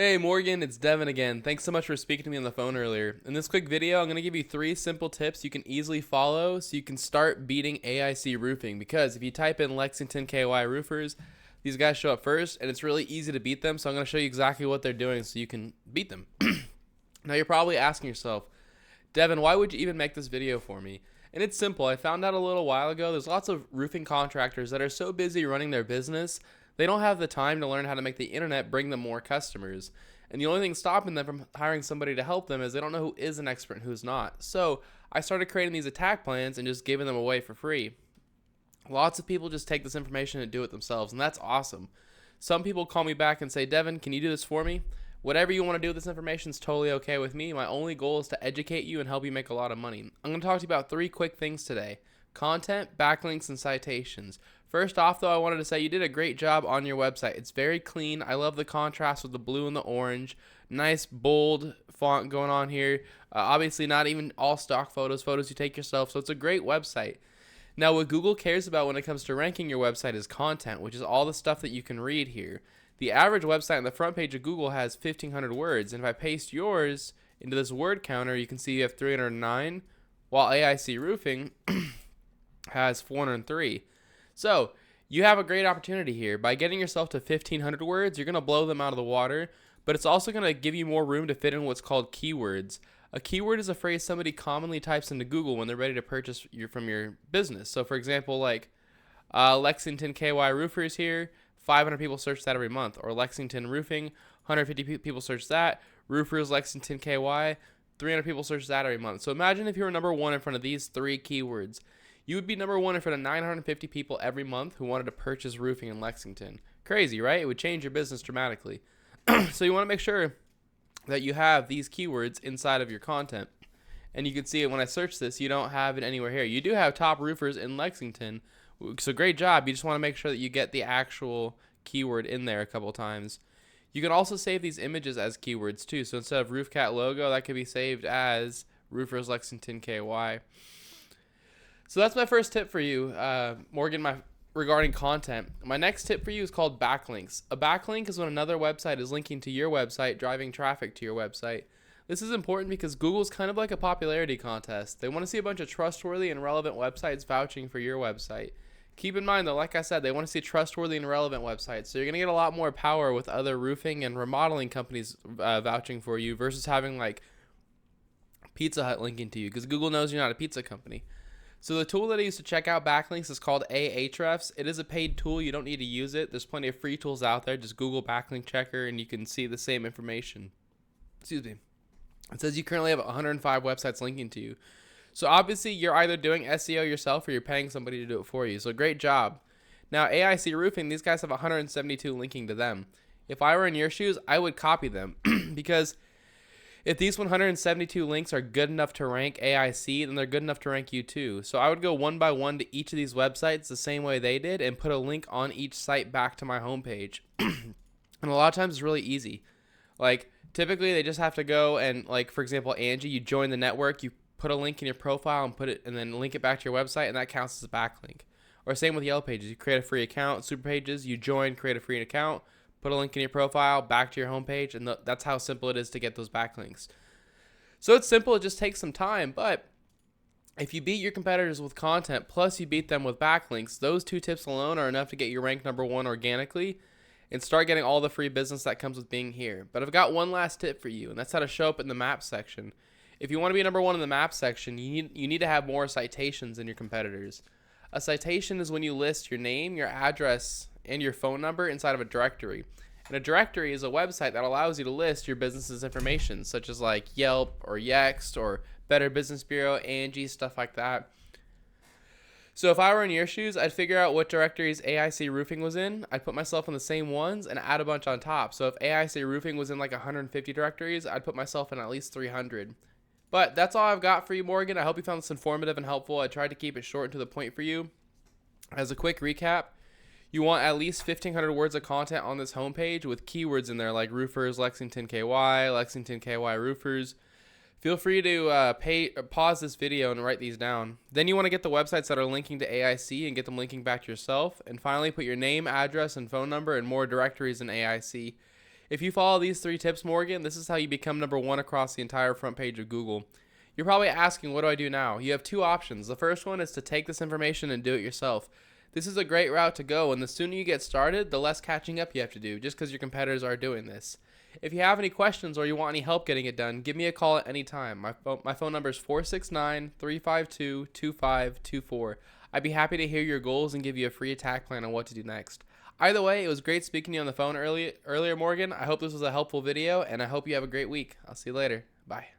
Hey Morgan, it's Devin again. Thanks so much for speaking to me on the phone earlier. In this quick video, I'm going to give you 3 simple tips you can easily follow so you can start beating AIC roofing. Because if you type in Lexington KY roofers, these guys show up first and it's really easy to beat them. So I'm going to show you exactly what they're doing so you can beat them. Now you're probably asking yourself, Devin, why would you even make this video for me? And it's simple. I found out a little while ago there's lots of roofing contractors that are so busy running their business they don't have the time to learn how to make the internet bring them more customers. And the only thing stopping them from hiring somebody to help them is they don't know who is an expert and who's not. So I started creating these attack plans and just giving them away for free. Lots of people just take this information and do it themselves, and that's awesome. Some people call me back and say, Devin, can you do this for me? Whatever you want to do with this information is totally okay with me. My only goal is to educate you and help you make a lot of money. I'm going to talk to you about 3 quick things today: content, backlinks, and citations. First off, though, I wanted to say you did a great job on your website. It's very clean. I love the contrast with the blue and the orange. Nice, bold font going on here. Obviously, not even all stock photos you take yourself, so it's a great website. Now, what Google cares about when it comes to ranking your website is content, which is all the stuff that you can read here. The average website on the front page of Google has 1,500 words, and if I paste yours into this word counter, you can see you have 309, while AIC Roofing has 403. So you have a great opportunity here. By getting yourself to 1,500 words, you're going to blow them out of the water, but it's also going to give you more room to fit in what's called keywords. A keyword is a phrase somebody commonly types into Google when they're ready to purchase from your business. So for example, like Lexington KY roofers here, 500 people search that every month. Or Lexington roofing, 150 people search that. Roofers Lexington KY, 300 people search that every month. So imagine if you were number 1 in front of these 3 keywords. You would be number 1 in front of 950 people every month who wanted to purchase roofing in Lexington. Crazy, right? It would change your business dramatically. So you want to make sure that you have these keywords inside of your content. And you can see it when I search this, you don't have it anywhere here. You do have top roofers in Lexington. So great job. You just want to make sure that you get the actual keyword in there a couple times. You can also save these images as keywords too. So instead of RoofCat logo, that could be saved as Roofers Lexington KY. So that's my first tip for you, Morgan, regarding content. My next tip for you is called backlinks. A backlink is when another website is linking to your website, driving traffic to your website. This is important because Google's kind of like a popularity contest. They want to see a bunch of trustworthy and relevant websites vouching for your website. Keep in mind, though, like I said, they want to see trustworthy and relevant websites. So you're going to get a lot more power with other roofing and remodeling companies vouching for you versus having like Pizza Hut linking to you, because Google knows you're not a pizza company. So the tool that I use to check out backlinks is called Ahrefs. It is a paid tool. You don't need to use it. There's plenty of free tools out there. Just Google backlink checker and you can see the same information. Excuse me. It says you currently have 105 websites linking to you. So obviously you're either doing SEO yourself or you're paying somebody to do it for you. So great job. Now AIC Roofing, these guys have 172 linking to them. If I were in your shoes, I would copy them because if these 172 links are good enough to rank AIC, then they're good enough to rank you too. So I would go one by one to each of these websites the same way they did and put a link on each site back to my homepage. And a lot of times it's really easy. Like typically they just have to go and, like, for example, Angie, you join the network, you put a link in your profile and put it and then link it back to your website, and that counts as a backlink. Or same with Yellow Pages. You create a free account, Super Pages, you join, create a free account, put a link in your profile, back to your homepage, and that's how simple it is to get those backlinks. So it's simple, it just takes some time, but if you beat your competitors with content, plus you beat them with backlinks, those 2 tips alone are enough to get you ranked number 1 organically and start getting all the free business that comes with being here. But I've got one last tip for you, and that's how to show up in the map section. If you want to be number 1 in the map section, you need to have more citations than your competitors. A citation is when you list your name, your address, and your phone number inside of a directory. And a directory is a website that allows you to list your business's information, such as like Yelp or Yext or Better Business Bureau, Angie, stuff like that. So if I were in your shoes, I'd figure out what directories AIC Roofing was in. I'd put myself in the same ones and add a bunch on top. So if AIC Roofing was in like 150 directories, I'd put myself in at least 300. But that's all I've got for you, Morgan. I hope you found this informative and helpful. I tried to keep it short and to the point for you. As a quick recap, you want at least 1,500 words of content on this homepage with keywords in there like roofers, Lexington KY, Lexington KY roofers. Feel free to pause this video and write these down. Then you want to get the websites that are linking to AIC and get them linking back to yourself. And finally, put your name, address, and phone number in more directories in AIC. If you follow these 3 tips, Morgan, this is how you become #1 across the entire front page of Google. You're probably asking, what do I do now? You have 2 options. The first one is to take this information and do it yourself. This is a great route to go, and the sooner you get started, the less catching up you have to do, just because your competitors are doing this. If you have any questions or you want any help getting it done, give me a call at any time. My phone number is 469-352-2524. I'd be happy to hear your goals and give you a free attack plan on what to do next. Either way, it was great speaking to you on the phone earlier, Morgan. I hope this was a helpful video, and I hope you have a great week. I'll see you later. Bye.